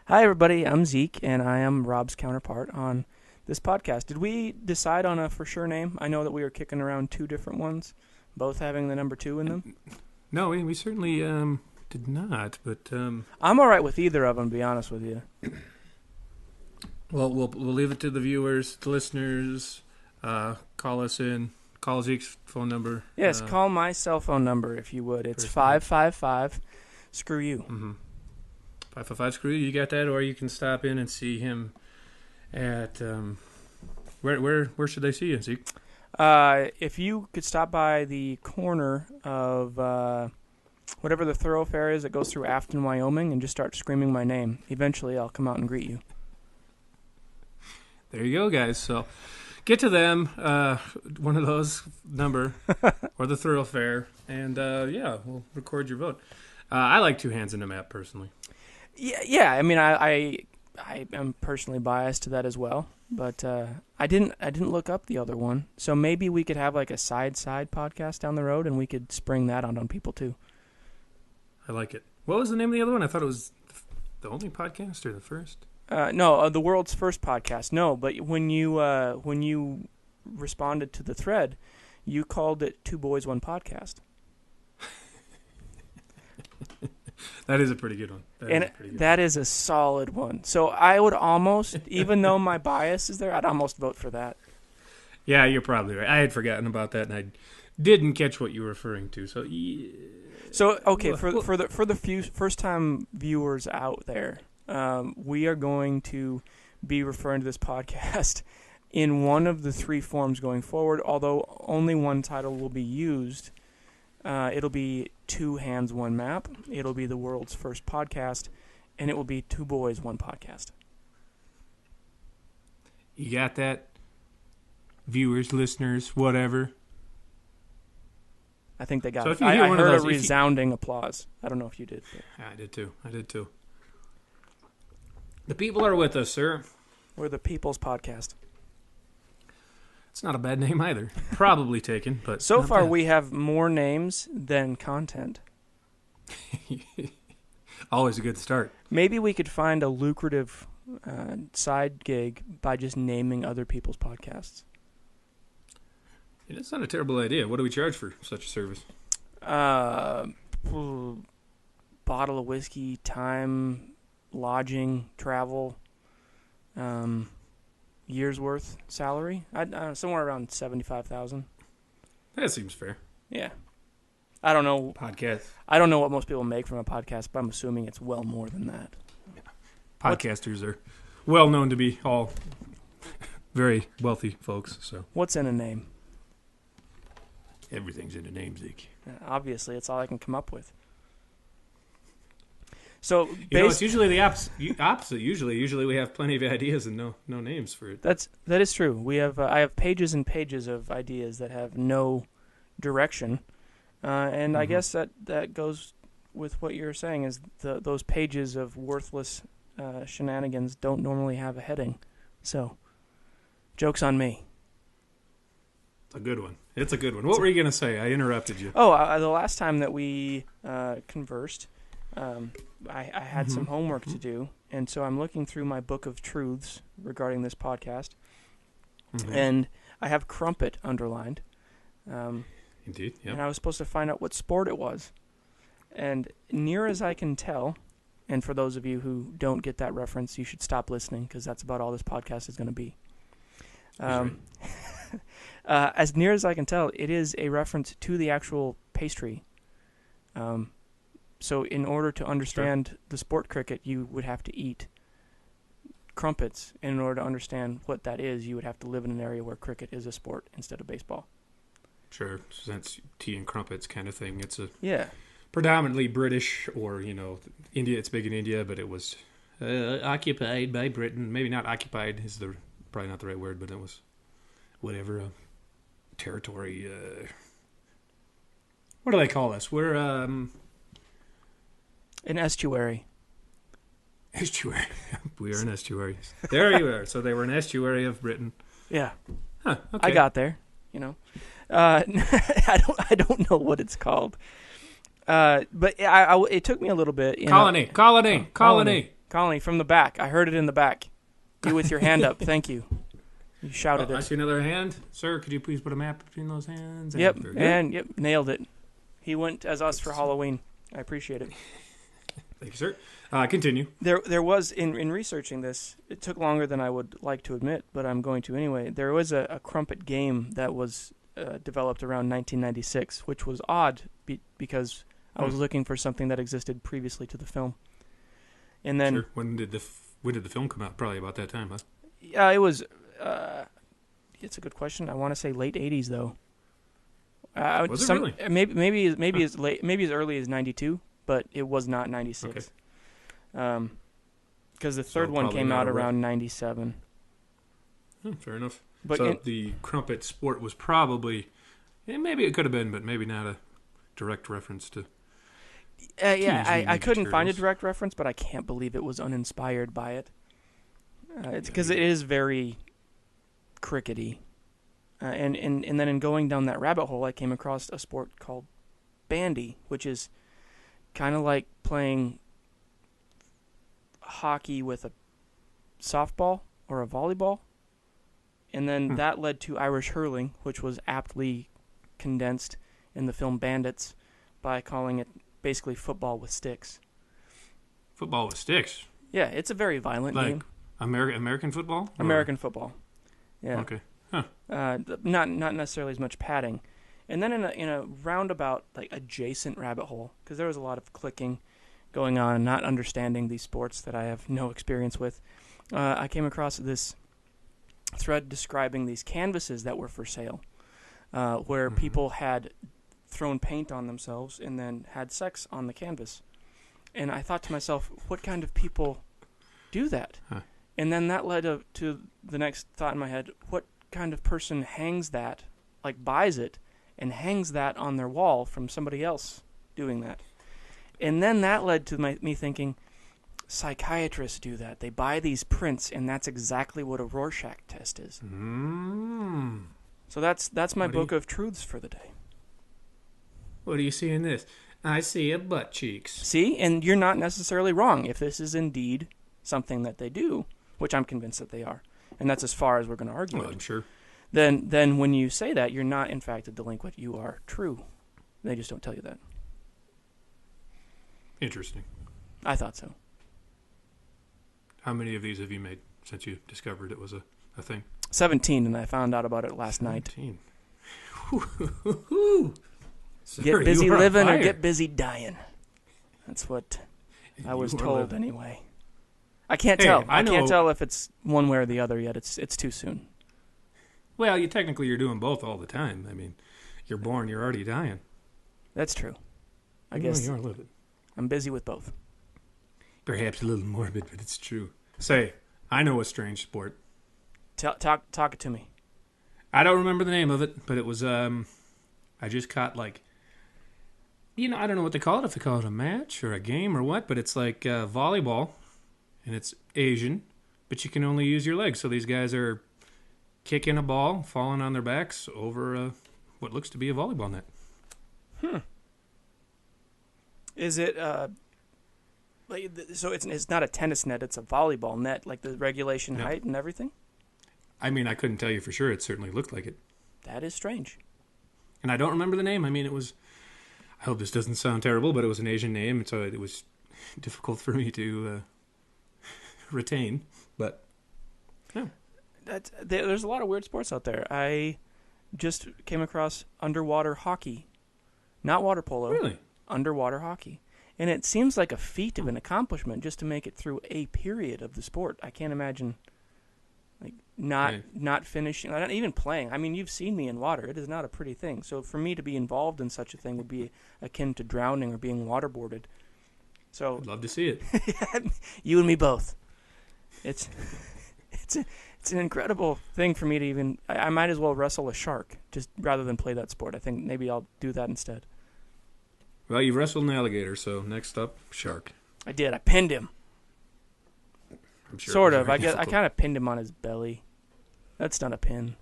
Hi, everybody. I'm Zeke, and I am Rob's counterpart on this podcast. Did we decide on a for sure name? I know that we were kicking around two different ones, both having the number 2 in them. No, we certainly did not, but... I'm all right with either of them, to be honest with you. Well, we'll leave it to the viewers, the listeners. Call us in. Call Zeke's phone number. Yes, call my cell phone number, if you would. It's 555 screw you. Mm-hmm. 555 screw you. You got that? Or you can stop in and see him at... Where should they see you, Zeke? If you could stop by the corner of whatever the thoroughfare is that goes through Afton, Wyoming, and just start screaming my name, eventually I'll come out and greet you. There you go, guys. So get to them, one of those number, or the thoroughfare, and we'll record your vote. I like two hands in the map, personally. Yeah. I mean, I am personally biased to that as well, but I didn't look up the other one. So maybe we could have like a side podcast down the road, and we could spring that on people too. I like it. What was the name of the other one? I thought it was the only podcast or the first. No, the world's first podcast. No, but when you responded to the thread, you called it Two Boys One Podcast. That is a pretty good one. That is a solid one. So I would almost, even though my bias is there, I'd almost vote for that. Yeah, you're probably right. I had forgotten about that, and I didn't catch what you were referring to. So, okay, for the few first-time viewers out there, we are going to be referring to this podcast in one of the three forms going forward, although only one title will be used. It'll be Two Hands, One Map. It'll be the world's first podcast, and it will be Two Boys, One Podcast. You got that? Viewers, listeners, whatever. I think they got so it. I heard a resounding applause. I don't know if you did. I did too. The people are with us, sir. We're the People's Podcast. It's not a bad name either. Probably taken, but so far bad. We have more names than content. Always a good start. Maybe we could find a lucrative side gig by just naming other people's podcasts. That's not a terrible idea. What do we charge for such a service? Bottle of whiskey, time, lodging, travel, year's worth salary. Somewhere around $75,000. That seems fair. Yeah, I don't know. Podcast. I don't know what most people make from a podcast, but I'm assuming it's well more than that. Yeah. Podcasters are well known to be all very wealthy folks. So what's in a name? Everything's in a name, Zeke. Obviously, it's all I can come up with. So it's usually the opposite. Usually we have plenty of ideas and no names for it. That is true. We have I have pages and pages of ideas that have no direction, and I guess that goes with what you're saying is those pages of worthless shenanigans don't normally have a heading. So, joke's on me. It's a good one. What were you going to say? I interrupted you. Oh, the last time that we conversed, I had some homework to do, and so I'm looking through my book of truths regarding this podcast, and I have crumpet underlined. Indeed, yeah. And I was supposed to find out what sport it was. And near as I can tell, and for those of you who don't get that reference, you should stop listening, because that's about all this podcast is going to be. As near as I can tell, it is a reference to the actual pastry. So in order to understand the sport cricket, you would have to eat crumpets. And in order to understand what that is, you would have to live in an area where cricket is a sport instead of baseball. Sure, so that's tea and crumpets kind of thing. It's a predominantly British, or India. It's big in India, but it was occupied by Britain. Maybe not occupied is probably not the right word, but it was whatever territory. What do they call us? We're an estuary. Estuary. We are an estuary. There you are. So they were an estuary of Britain. Yeah. Huh, okay. I got there. I don't know what it's called. But it took me a little bit. Colony. Colony, from the back. I heard it in the back. You with your hand up. Thank you. You shouted it. I see another hand. Sir, could you please put a map between those hands? Yep, nailed it. He went as us for Halloween. I appreciate it. Thank you, sir. Continue. There was, in researching this, it took longer than I would like to admit, but I'm going to anyway. There was a crumpet game that was developed around 1996, which was odd because I was looking for something that existed previously to the film. And then, sure. When did the film come out? Probably about that time, huh? Yeah, it was. It's a good question. I want to say late 80s though. Was it really? Maybe as late, maybe as early as 92, but it was not 96. Okay. Because the third one came out around 97. Fair enough. But the crumpet sport was probably, maybe it could have been, but maybe not a direct reference to. I couldn't find a direct reference, but I can't believe it was uninspired by it. It's because it is very crickety. And then in going down that rabbit hole, I came across a sport called bandy, which is kind of like playing hockey with a softball or a volleyball. And then that led to Irish hurling, which was aptly condensed in the film Bandits by calling it basically football with sticks. Football with sticks? Yeah, it's a very violent game. American football? Or? American football. Yeah. Okay. Huh. Not necessarily as much padding. And then in a roundabout, like adjacent rabbit hole, because there was a lot of clicking going on, not understanding these sports that I have no experience with, I came across this thread describing these canvases that were for sale, where people had thrown paint on themselves and then had sex on the canvas. And I thought to myself, what kind of people do that? Huh. And then that led to the next thought in my head, what kind of person hangs that, like buys it, and hangs that on their wall from somebody else doing that? And then that led to me thinking, psychiatrists do that. They buy these prints, and that's exactly what a Rorschach test is. So that's my book of truths for the day. What do you see in this? I see a butt cheeks. See? And you're not necessarily wrong if this is indeed something that they do, which I'm convinced that they are. And that's as far as we're going to argue it. I'm sure. Then when you say that, you're not, in fact, a delinquent. You are true. They just don't tell you that. Interesting. I thought so. How many of these have you made since you discovered it was a thing? 17, and I found out about it last 17. night. Get busy living or get busy dying. That's what I was told anyway. I can't tell. I can't tell if it's one way or the other yet. It's too soon. Well, you're doing both all the time. I mean, you're born, you're already dying. That's true. I guess you are a little bit. I'm busy with both. Perhaps a little morbid, but it's true. Say, I know a strange sport. Talk it to me. I don't remember the name of it, but it was I just caught I don't know what they call it, if they call it a match or a game or what, but it's like volleyball, and it's Asian, but you can only use your legs. So these guys are kicking a ball, falling on their backs over what looks to be a volleyball net. Is it so it's not a tennis net, it's a volleyball net, like the regulation height and everything? I mean, I couldn't tell you for sure. It certainly looked like it. That is strange. And I don't remember the name. I mean, it was, I hope this doesn't sound terrible, but it was an Asian name, so it was difficult for me to retain. But, yeah. There's a lot of weird sports out there. I just came across underwater hockey. Not water polo. Really? Underwater hockey. And it seems like a feat of an accomplishment just to make it through a period of the sport. I can't imagine not finishing, not even playing. I mean, you've seen me in water. It is not a pretty thing. So for me to be involved in such a thing would be akin to drowning or being waterboarded. So I'd love to see it. You and me both. It's an incredible thing for me to even. I might as well wrestle a shark just rather than play that sport. I think maybe I'll do that instead. Well, you wrestled an alligator, so next up, shark. I did. I pinned him. I'm sure sort of. I guess I kind of pinned him on his belly. That's not a pin.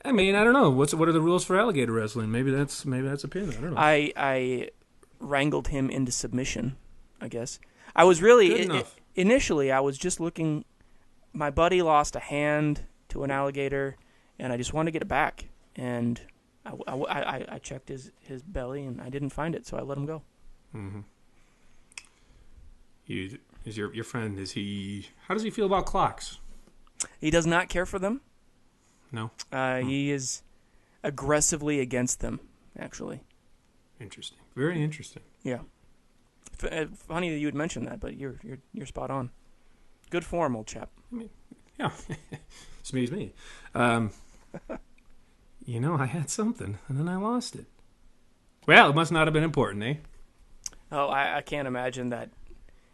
I mean, I don't know. What are the rules for alligator wrestling? Maybe that's a pin. I don't know. I wrangled him into submission, I guess. I was really Good enough. Initially. I was just looking. My buddy lost a hand to an alligator, and I just wanted to get it back. And I checked his belly, and I didn't find it, so I let him go. Mm-hmm. Is your friend? Is he? How does he feel about clocks? He does not care for them. No. He is aggressively against them. Actually. Interesting. Very interesting. Yeah. Funny that you would mention that, but you're spot on. Good form, old chap. I mean, yeah. It's me. I had something, and then I lost it. Well, it must not have been important, eh? Oh, I can't imagine that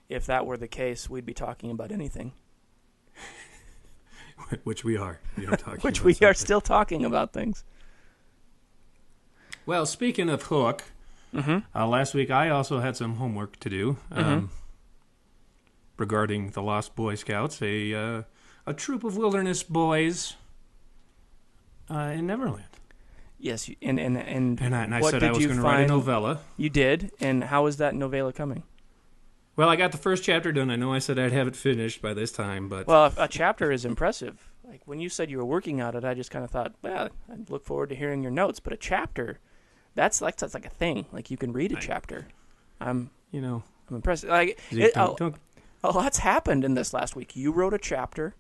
if that were the case, we'd be talking about anything. Which we are. We are talking Which about we something. are still talking about things. Well, speaking of Hook, last week I also had some homework to do regarding the Lost Boy Scouts, a troop of wilderness boys in Neverland. Yes, and I what said did I was you going to write a find? novella. You did, and how is that novella coming? Well, I got the first chapter done. I know I said I'd have it finished by this time, but... Well, a chapter is impressive. Like, when you said you were working on it, I just kind of thought, well, I'd look forward to hearing your notes. But a chapter, that's like a thing. Like, you can read a chapter. I'm impressed. Like, a lot's happened in this last week. You wrote a chapter.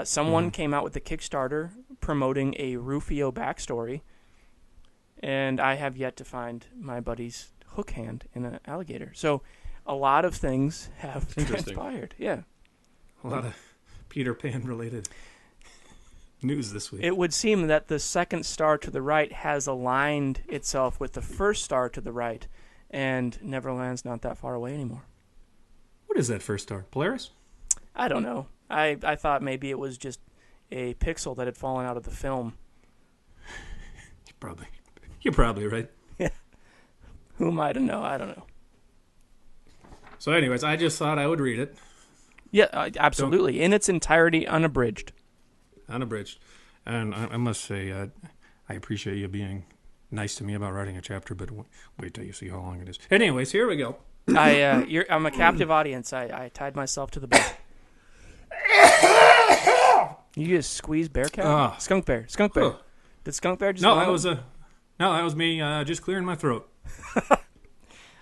Someone came out with a Kickstarter promoting a Rufio backstory. And I have yet to find my buddy's hook hand in an alligator. So... a lot of things have transpired. Yeah. A lot of Peter Pan related news this week. It would seem that the second star to the right has aligned itself with the first star to the right, and Neverland's not that far away anymore. What is that first star? Polaris? I don't know. I thought maybe it was just a pixel that had fallen out of the film. You're probably right. Yeah. Who am I to know? I don't know. So anyways, I just thought I would read it. Yeah, absolutely. In its entirety, unabridged. Unabridged. And I must say, I appreciate you being nice to me about writing a chapter, but wait till you see how long it is. Anyways, here we go. I'm a captive audience. I tied myself to the bed. You just squeeze bear cat? Skunk bear. Oh. Did Skunk bear just No, that was me just clearing my throat.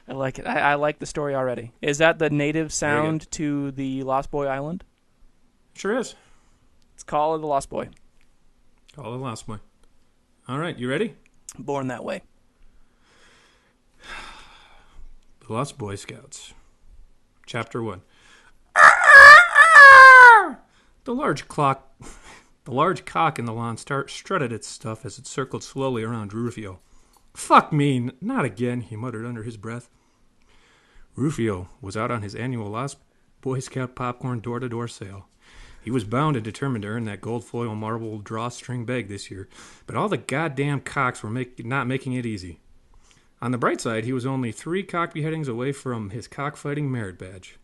I like it. I like the story already. Is that the native sound to the Lost Boy Island? Sure is. It's Call of the Lost Boy. Call of the Lost Boy. All right, you ready? Born that way. The Lost Boy Scouts. Chapter 1. The large cock in the lawn strutted its stuff as it circled slowly around Rufio. "Fuck me, not again," he muttered under his breath. Rufio was out on his annual Lost Boy Scout popcorn door-to-door sale. He was bound and determined to earn that gold foil marble drawstring bag this year, but all the goddamn cocks were not making it easy. On the bright side, he was only 3 cock beheadings away from his cockfighting merit badge.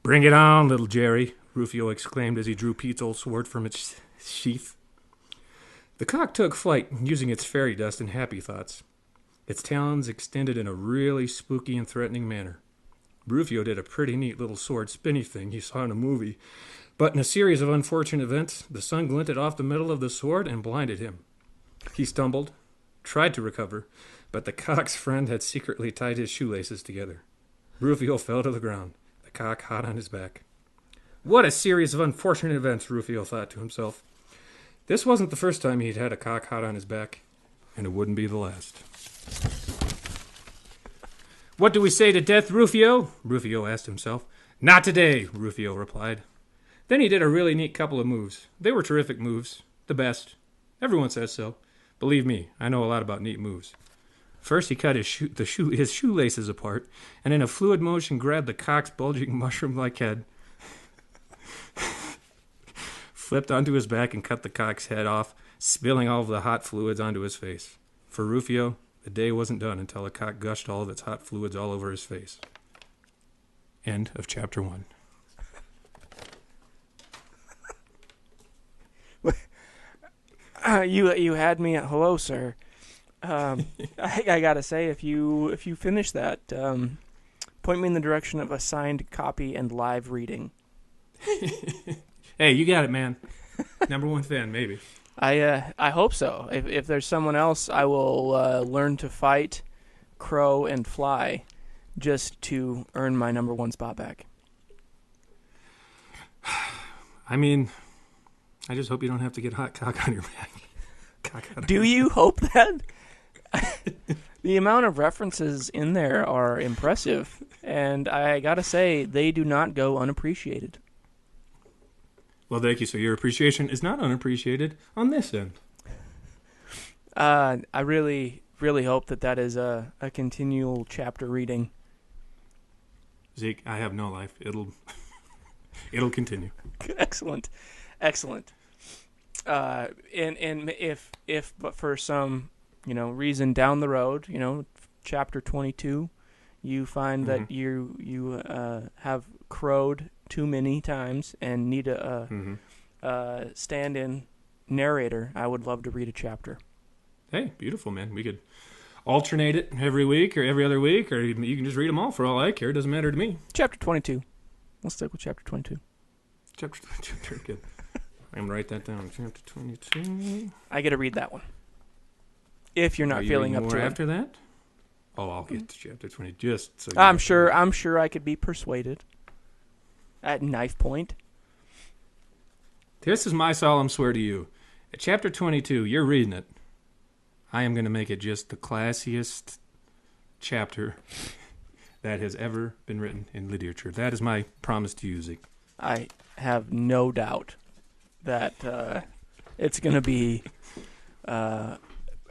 "Bring it on, little Jerry," Rufio exclaimed as he drew Pete's old sword from its sheath. The cock took flight, using its fairy dust and happy thoughts. Its talons extended in a really spooky and threatening manner. Rufio did a pretty neat little sword spinny thing he saw in a movie, but in a series of unfortunate events, the sun glinted off the metal of the sword and blinded him. He stumbled, tried to recover, but the cock's friend had secretly tied his shoelaces together. Rufio fell to the ground, the cock hot on his back. What a series of unfortunate events, Rufio thought to himself. This wasn't the first time he'd had a cock hot on his back, and it wouldn't be the last. "What do we say to death, Rufio?" Rufio asked himself. "Not today," Rufio replied. Then he did a really neat couple of moves. They were terrific moves. The best. Everyone says so. Believe me, I know a lot about neat moves. First, he cut his shoelaces apart, and in a fluid motion grabbed the cock's bulging mushroom-like head, flipped onto his back, and cut the cock's head off, spilling all of the hot fluids onto his face. For Rufio, the day wasn't done until the cock gushed all of its hot fluids all over his face. End of chapter 1. You had me at hello, sir. I gotta say, if you finish that, Point me in the direction of a signed copy and live reading. Hey, you got it, man. Number one fan, maybe. I hope so. If there's someone else, I will learn to fight, crow, and fly just to earn my number one spot back. I mean, I just hope you don't have to get hot cock on your back. Do you hope that? The amount of references in there are impressive, and I gotta say, they do not go unappreciated. Well, thank you. So your appreciation is not unappreciated on this end. I really, really hope that is a continual chapter reading. Zeke, I have no life. It'll continue. Excellent. And if but for some reason down the road, chapter 22, you find that you have crowed too many times and need a stand-in narrator, I would love to read a chapter. Hey, beautiful, man. We could alternate it every week or every other week, or you can just read them all for all I care. It doesn't matter to me. Chapter 22. Let's stick with chapter 22. Chapter 22, very good. I'm going to write that down. Chapter 22. I get to read that one. If you're not feeling up to it. After that? Oh, I'll get to chapter 20 just so. I'm sure I could be persuaded. At knife point. This is my solemn swear to you. At chapter 22, you're reading it. I am going to make it just the classiest chapter that has ever been written in literature. That is my promise to you, Zeke. I have no doubt that it's going to be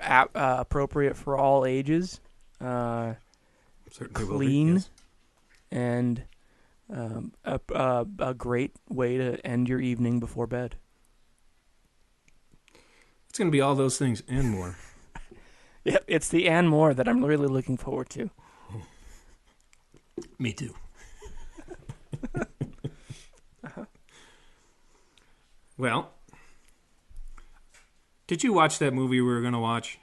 appropriate for all ages, clean, yes. And a great way to end your evening before bed. It's going to be all those things and more. Yep, it's the and more that I'm really looking forward to. Me too. Well, did you watch that movie we were going to watch?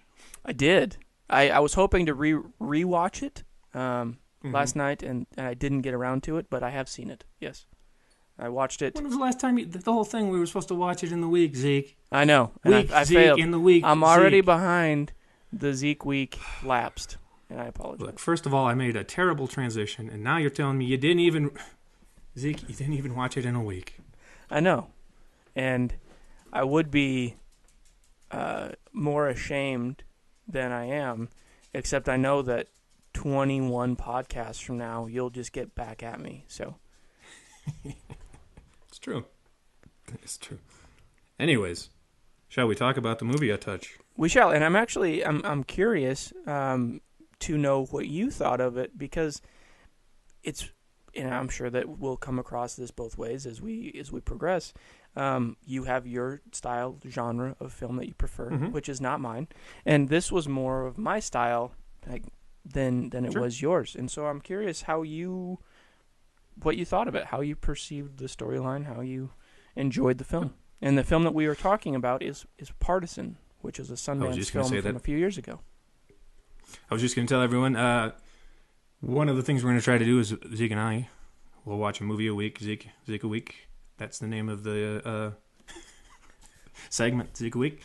I did. I was hoping to rewatch it last night, and I didn't get around to it, but I have seen it. Yes, I watched it. When was the last time the whole thing we were supposed to watch it in the week, Zeke? I know. I Zeke, failed. in the week. I'm already behind. The Zeke week lapsed, and I apologize. Look, first of all, I made a terrible transition, and now you're telling me you didn't even watch it in a week. I know, and I would be more ashamed than I am, except I know that 21 podcasts from now, you'll just get back at me. So it's true. It's true. Anyways, shall we talk about the movie I touch? We shall, and I'm curious to know what you thought of it, because it's, and I'm sure that we'll come across this both ways as we progress. You have your style, genre of film that you prefer, which is not mine, and this was more of my style than it was yours. And so I'm curious what you thought of it, how you perceived the storyline, how you enjoyed the film. And the film that we were talking about is Partisan, which is a Sundance film from a few years ago. I was just going to tell everyone, one of the things we're going to try to do is Zeke and I will watch a movie a week. Zeke a week. That's the name of the segment, Zeke a week.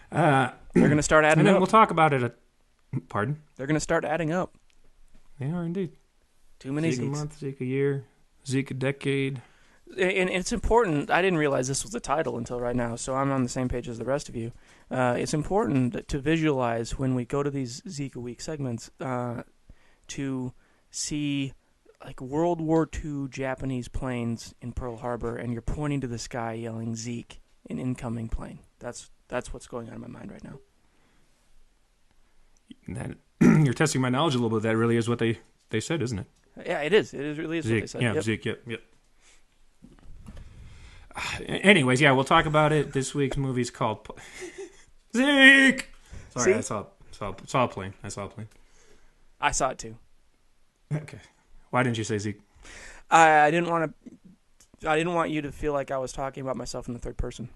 They're going to start adding up. And then we'll talk about it. Pardon? They're going to start adding up. They are indeed. Too many Zeke a month, Zeke a year, Zeke a decade. And it's important. I didn't realize this was the title until right now, so I'm on the same page as the rest of you. It's important to visualize when we go to these Zeke a week segments to see like World War II Japanese planes in Pearl Harbor, and you're pointing to the sky yelling Zeke, an incoming plane. That's what's going on in my mind right now. You're testing my knowledge a little bit. That really is what they said, isn't it? Yeah, it is. It really is Zeke, what they said. Yeah, yep. Zeke, yep. Anyways, yeah, we'll talk about it. This week's movie is called Zeke. Sorry, I saw a plane. I saw a plane. I saw it too. Okay. Why didn't you say Zeke? I didn't want you to feel like I was talking about myself in the third person.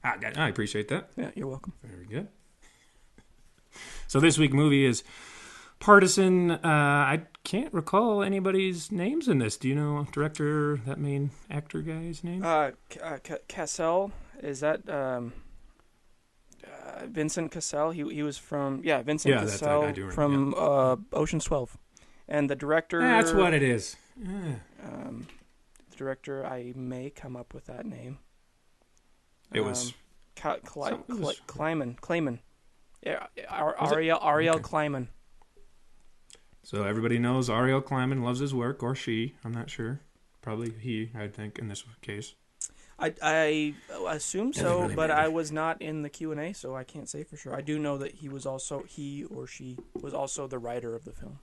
I appreciate that. Yeah, you're welcome. Very good. So this week's movie is Partisan. I can't recall anybody's names in this. Do you know director, that main actor guy's name? Cassell, is that Vincent Cassell? He was from Vincent Cassell I do remember, from Ocean's 12, and the director. That's what it is. The director, I may come up with that name. It was Kleiman. Yeah, Ariel Kleiman. So everybody knows Ariel Kleiman loves his work, or she. I'm not sure. Probably he, I think, in this case. I assume so, really but matter. I was not in the Q&A, so I can't say for sure. I do know that he or she was also the writer of the film.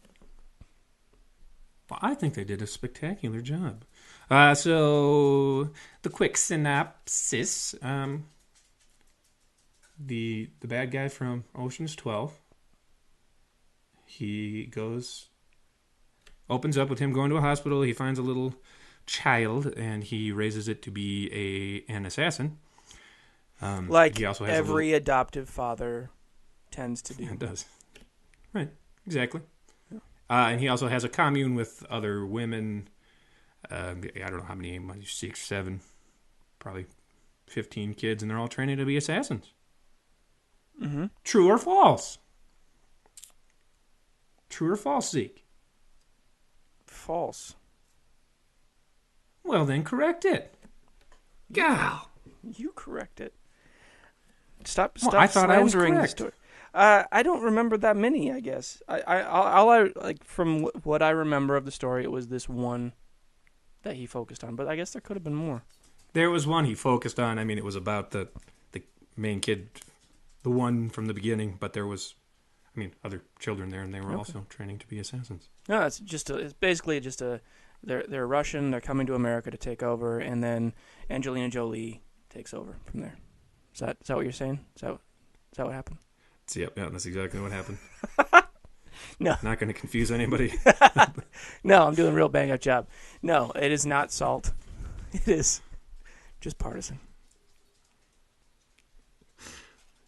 Well, I think they did a spectacular job. So the quick synopsis: the bad guy from Ocean's 12. He opens up with him going to a hospital. He finds a little child, and he raises it to be an assassin. Like he also has every adoptive father tends to do. Yeah, it does. Right, exactly. Yeah. And he also has a commune with other women. I don't know how many, 6, 7, probably 15 kids, and they're all training to be assassins. Mm-hmm. True or false? True or false, Zeke? False. Well, then correct it. Gal. You correct it. Stop I thought I was slandering the correct. story. I don't remember that many, I guess. I like from what I remember of the story, it was this one that he focused on, but I guess there could have been more. There was one he focused on. I mean, it was about the main kid, the one from the beginning, but there was, other children there, and they were also training to be assassins. No, it's basically just they're Russian, they're coming to America to take over, and then Angelina Jolie takes over from there. Is that what you're saying? Is that what happened? Yep, that's exactly what happened. No. Not going to confuse anybody. No, I'm doing a real bang-up job. No, it is not salt. It is just Partisan.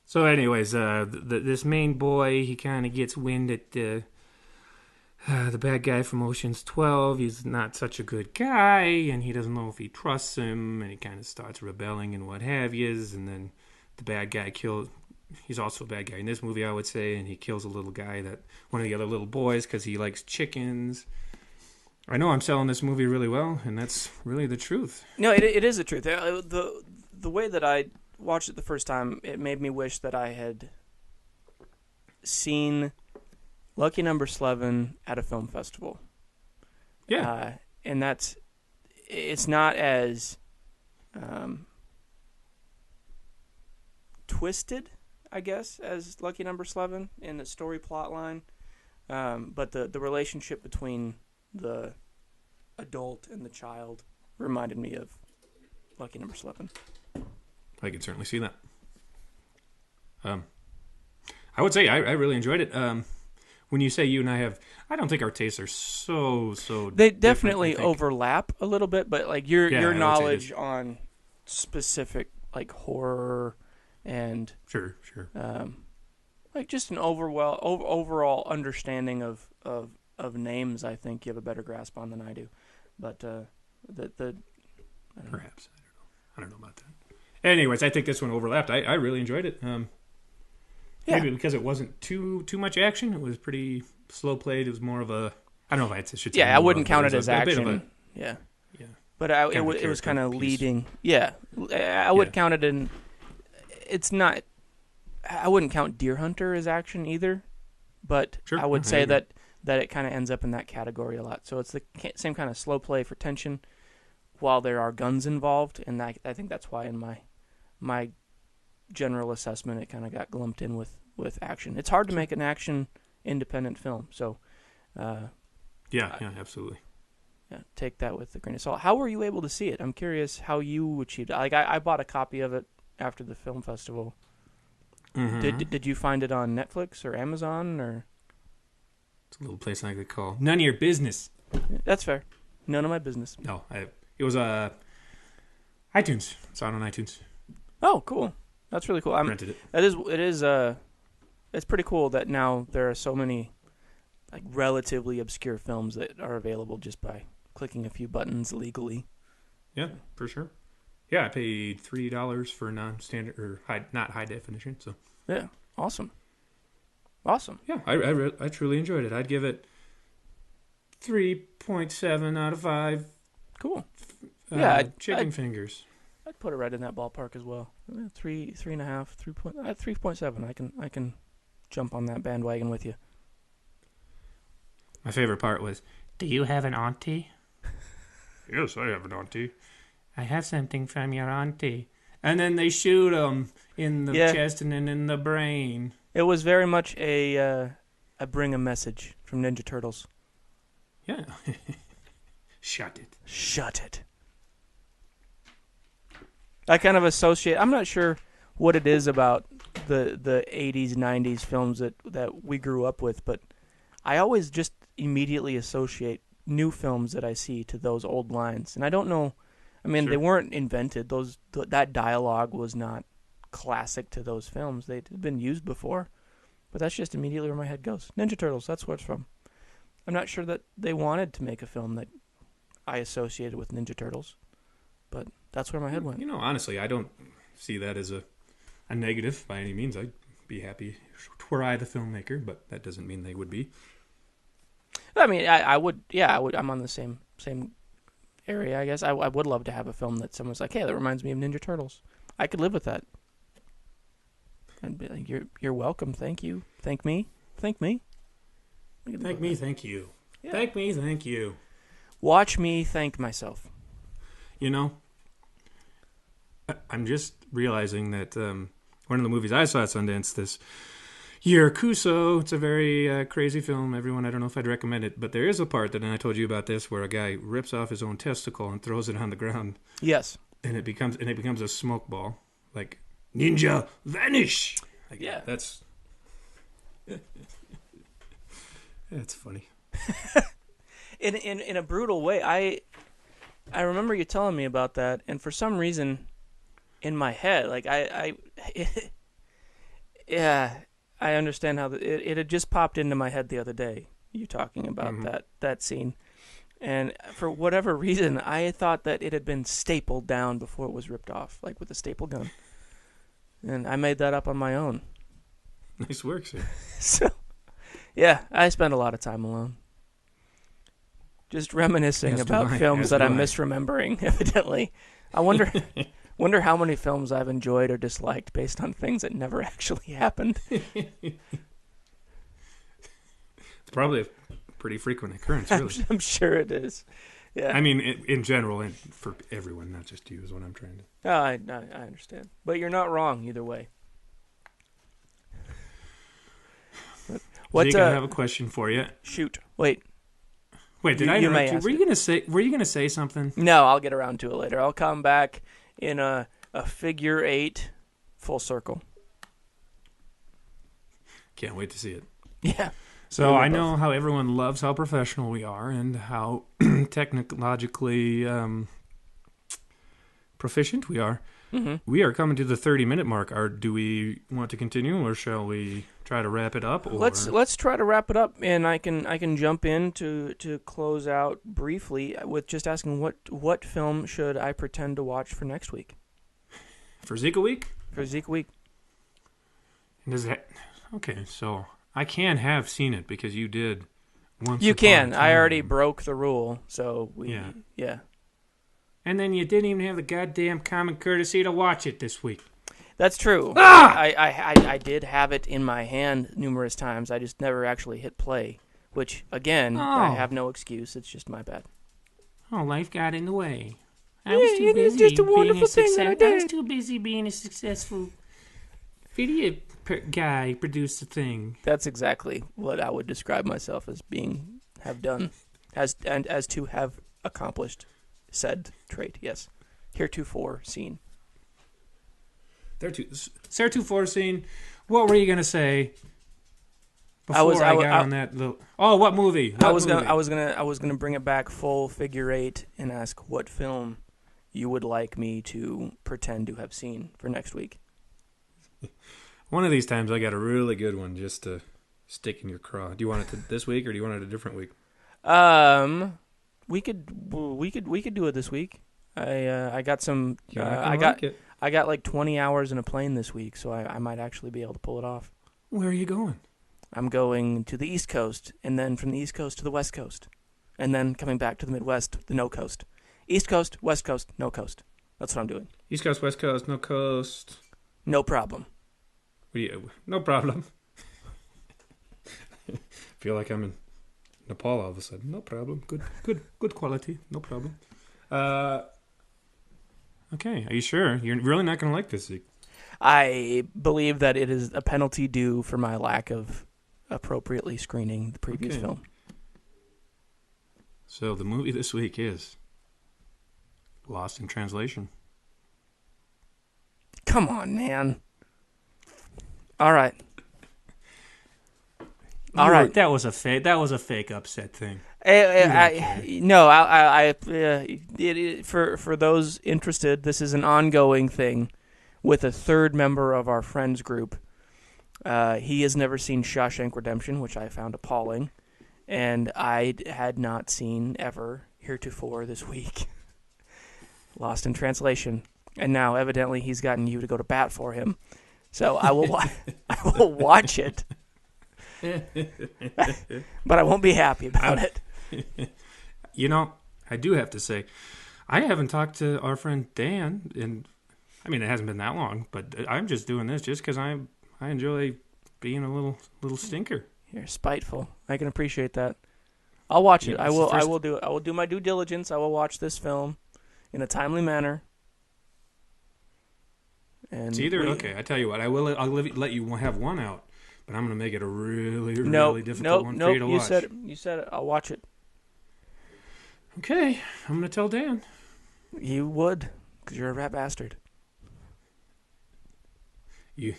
So anyways, this main boy, he kind of gets wind at the bad guy from Ocean's 12. He's not such a good guy, and he doesn't know if he trusts him, and he kind of starts rebelling and what have yous, and then the bad guy he's also a bad guy in this movie, I would say, and he kills a little guy, one of the other little boys, because he likes chickens. I know I'm selling this movie really well, and that's really the truth. No, it is the truth. The way that I watched it the first time, it made me wish that I had seen Lucky Number 11 at a film festival. Yeah. And it's not as twisted, I guess, as Lucky Number 11 in the story plot line. But the relationship between the adult and the child reminded me of Lucky Number 11. I can certainly see that. I would say I really enjoyed it. When you say you and I don't think our tastes are so. They definitely overlap a little bit, but like your knowledge on specific like horror and sure, like just an overall understanding of names, I think you have a better grasp on than I do. But perhaps I don't know about that. Anyways, I think this one overlapped. I really enjoyed it. Maybe because it wasn't too much action. It was pretty slow played. It was more of a, I don't know if I should say. Yeah, I wouldn't count it as action. Yeah. But it was kind of leading. Yeah, I would count it in. It's not. I wouldn't count Deer Hunter as action either, but I would say that it kind of ends up in that category a lot. So it's the same kind of slow play for tension, while there are guns involved, and I think that's why in my general assessment it kind of got lumped in with action. It's hard to make an action independent film, so absolutely. Yeah, take that with a grain of salt. How were you able to see it? I'm curious how you achieved it. Like I bought a copy of it after the film festival. Mm-hmm. Did you find it on Netflix or Amazon or? It's a little place I could call. None of your business. That's fair. None of my business. No, it was iTunes. It's out on iTunes. Oh, cool. That's really cool. Rented it. It is. It's pretty cool that now there are so many like relatively obscure films that are available just by clicking a few buttons legally. Yeah, for sure. Yeah, I paid $3 for non-standard or not high definition. So yeah, awesome. Yeah, I truly enjoyed it. I'd give it 3.7 out of 5. Cool. Yeah, chicken fingers. I'd put it right in that ballpark as well. 3.5, 3.7. I can jump on that bandwagon with you. My favorite part was, "Do you have an auntie?" "Yes, I have an auntie." "I have something from your auntie." And then they shoot him in the chest and then in the brain. It was very much a bring a message from Ninja Turtles. Yeah. Shut it. I kind of associate. I'm not sure what it is about the 80s, 90s films that we grew up with, but I always just immediately associate new films that I see to those old lines. And I don't know. I mean, They weren't invented. That dialogue was not classic to those films. They'd been used before. But that's just immediately where my head goes. Ninja Turtles, that's where it's from. I'm not sure that they wanted to make a film that I associated with Ninja Turtles. But that's where my head went. Honestly, I don't see that as a negative by any means. I'd be happy were I the filmmaker, but that doesn't mean they would be. I mean, I would. Yeah, I would. I'm on the same area, I guess. I would love to have a film that someone's like, hey, that reminds me of Ninja Turtles. I could live with that. I'd be like, you're welcome. Thank you. Thank me. Thank me. Thank you. Yeah. Thank me. Thank you. Watch me thank myself. I'm just realizing that one of the movies I saw at Sundance this year, Kuso, it's a very crazy film. Everyone, I don't know if I'd recommend it, but there is a part that, and I told you about this, where a guy rips off his own testicle and throws it on the ground. Yes. And it becomes a smoke ball. Like, ninja, vanish! Like, yeah. That's funny. In a brutal way. I remember you telling me about that, and for some reason, in my head, like yeah, I understand how it had just popped into my head the other day. You talking about that scene, and for whatever reason, I thought that it had been stapled down before it was ripped off, like with a staple gun, and I made that up on my own. Nice work, sir. So, yeah, I spend a lot of time alone. Just reminiscing about films that I'm misremembering, evidently. I wonder how many films I've enjoyed or disliked based on things that never actually happened. It's probably a pretty frequent occurrence, really. I'm sure it is. Yeah. I mean, in general, and for everyone, not just you, is what I'm trying to... Oh, I understand. But you're not wrong either way. Zeke, I have a question for you. Shoot. Wait, did I interrupt you? Were you gonna say something? No, I'll get around to it later. I'll come back in a figure 8 full circle. Can't wait to see it. Yeah. So I know how everyone loves how professional we are and how technologically proficient we are. Mm-hmm. We are coming to the 30-minute mark. Do we want to continue, or shall we try to wrap it up? Or? Let's try to wrap it up, and I can jump in to close out briefly with just asking what film should I pretend to watch for next week? For Zika Week? For Zika Week. Does that? Okay, so I can have seen it because you did. Once you can. I already broke the rule, so yeah. And then you didn't even have the goddamn common courtesy to watch it this week. That's true. I did have it in my hand numerous times. I just never actually hit play, which, again, I have no excuse. It's just my bad. Oh, life got in the way. I was too busy just a wonderful thing that I did. I was too busy being a successful video guy, producer thing. That's exactly what I would describe myself as have done, as to have accomplished said trait. Yes, heretofore seen. Heretofore seen. What were you gonna say? Before I got on that little. Oh, what movie? I was gonna bring it back full figure 8 and ask what film you would like me to pretend to have seen for next week. One of these times I got a really good one just to stick in your craw? Do you want it this week or do you want it a different week? We could do it this week. I got some. I got like 20 hours in a plane this week, so I might actually be able to pull it off. Where are you going? I'm going to the East Coast, and then from the East Coast to the West Coast, and then coming back to the Midwest, the No Coast. East Coast, West Coast, No Coast. That's what I'm doing. East Coast, West Coast, No Coast. No problem. No problem. Feel like I'm in Nepal all of a sudden. No problem. Good quality. No problem. Okay, are you sure? You're really not going to like this, Zeke? I believe that it is a penalty due for my lack of appropriately screening the previous film. So the movie this week is Lost in Translation. Come on, man. All right. That was a fake upset thing. For those interested, this is an ongoing thing with a third member of our friends group. He has never seen Shawshank Redemption, which I found appalling, and I had not seen ever heretofore this week. Lost in Translation, and now evidently he's gotten you to go to bat for him. So I will watch it, but I won't be happy about it. You know, I do have to say, I haven't talked to our friend Dan, and I mean it hasn't been that long, but I'm just doing this just because I enjoy being a little stinker. You're spiteful. I can appreciate that. I'll watch it. I will do it. I will do my due diligence. I will watch this film in a timely manner. And it's either okay. I tell you what, I'll let you have one out, but I'm going to make it a really difficult one for you to watch. You said it. I'll watch it. Okay, I'm going to tell Dan. You would, because you're a rat bastard. You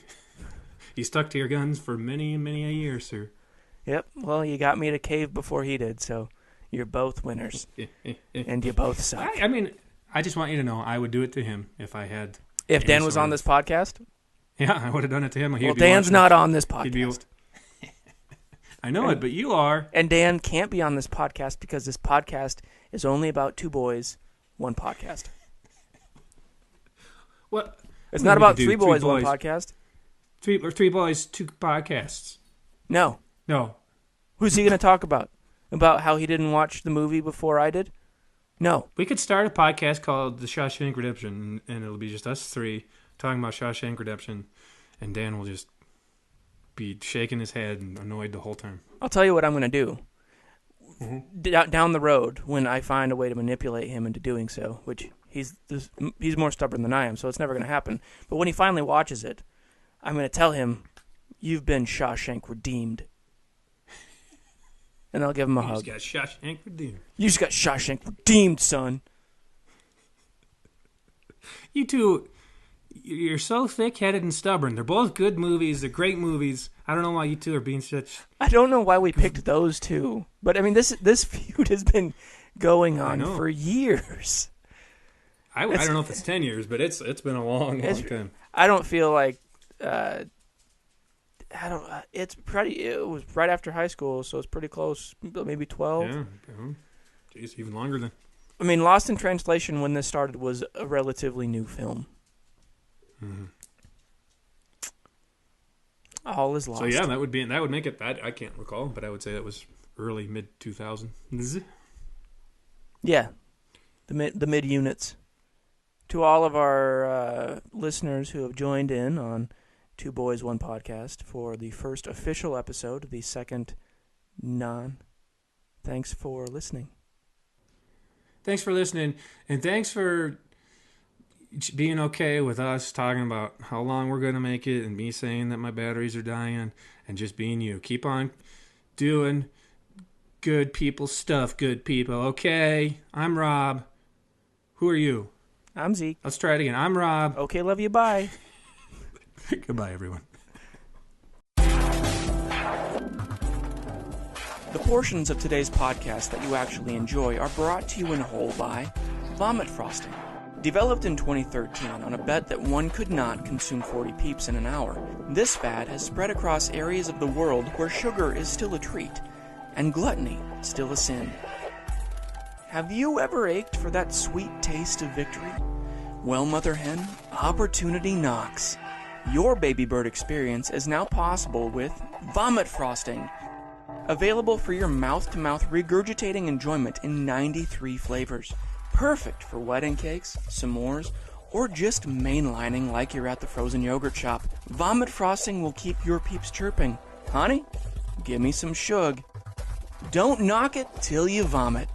stuck to your guns for many a year, sir. Yep. Well, you got me to cave before he did, so you're both winners, and you both suck. I mean, I just want you to know, I would do it to him if I had. If Dan was on this podcast? Yeah, I would have done it to him. Well, Dan's not on this podcast. I know it, but you are. And Dan can't be on this podcast because this podcast is only about two boys, one podcast. What? It's not about three boys, one podcast. Three boys, two podcasts. No. Who's he going to talk about? About how he didn't watch the movie before I did? No. We could start a podcast called The Shawshank Redemption, and it'll be just us three talking about Shawshank Redemption, and Dan will just be shaking his head and annoyed the whole time. I'll tell you what I'm going to do. Mm-hmm. Down the road, when I find a way to manipulate him into doing so, which he's more stubborn than I am, so it's never going to happen. But when he finally watches it, I'm going to tell him, you've been Shawshank redeemed. And I'll give him a hug. You just got Shawshank redeemed. You just got Shawshank redeemed, son. You two, you're so thick-headed and stubborn. They're both good movies. They're great movies. I don't know why you two are being such... I don't know why we picked those two. But, I mean, this feud has been going on for years. I don't know if it's 10 years, but it's been a long time. I don't feel like... It was right after high school, so it's pretty close. Maybe 12. Yeah. Jeez, even longer than. I mean, Lost in Translation, when this started, was a relatively new film. Mm-hmm. All is lost. So yeah, that would make it. I can't recall, but I would say that was early mid 2000s. Yeah, the mid units. To all of our listeners who have joined in on Two Boys, One Podcast for the first official episode, the second non. Thanks for listening. Thanks for listening, and thanks for being okay with us talking about how long we're going to make it and me saying that my batteries are dying and just being you. Keep on doing good people stuff, good people. Okay, I'm Rob. Who are you? I'm Zeke. Let's try it again. I'm Rob. Okay, love you. Bye. Goodbye, everyone. The portions of today's podcast that you actually enjoy are brought to you in whole by Vomit Frosting. Developed in 2013 on a bet that one could not consume 40 Peeps in an hour, this fad has spread across areas of the world where sugar is still a treat, and gluttony still a sin. Have you ever ached for that sweet taste of victory? Well, Mother Hen, opportunity knocks. Your baby bird experience is now possible with vomit frosting. Available for your mouth-to-mouth regurgitating enjoyment in 93 flavors. Perfect for wedding cakes, s'mores, or just mainlining like you're at the frozen yogurt shop. Vomit frosting will keep your peeps chirping. Honey, give me some shug. Don't knock it till you vomit.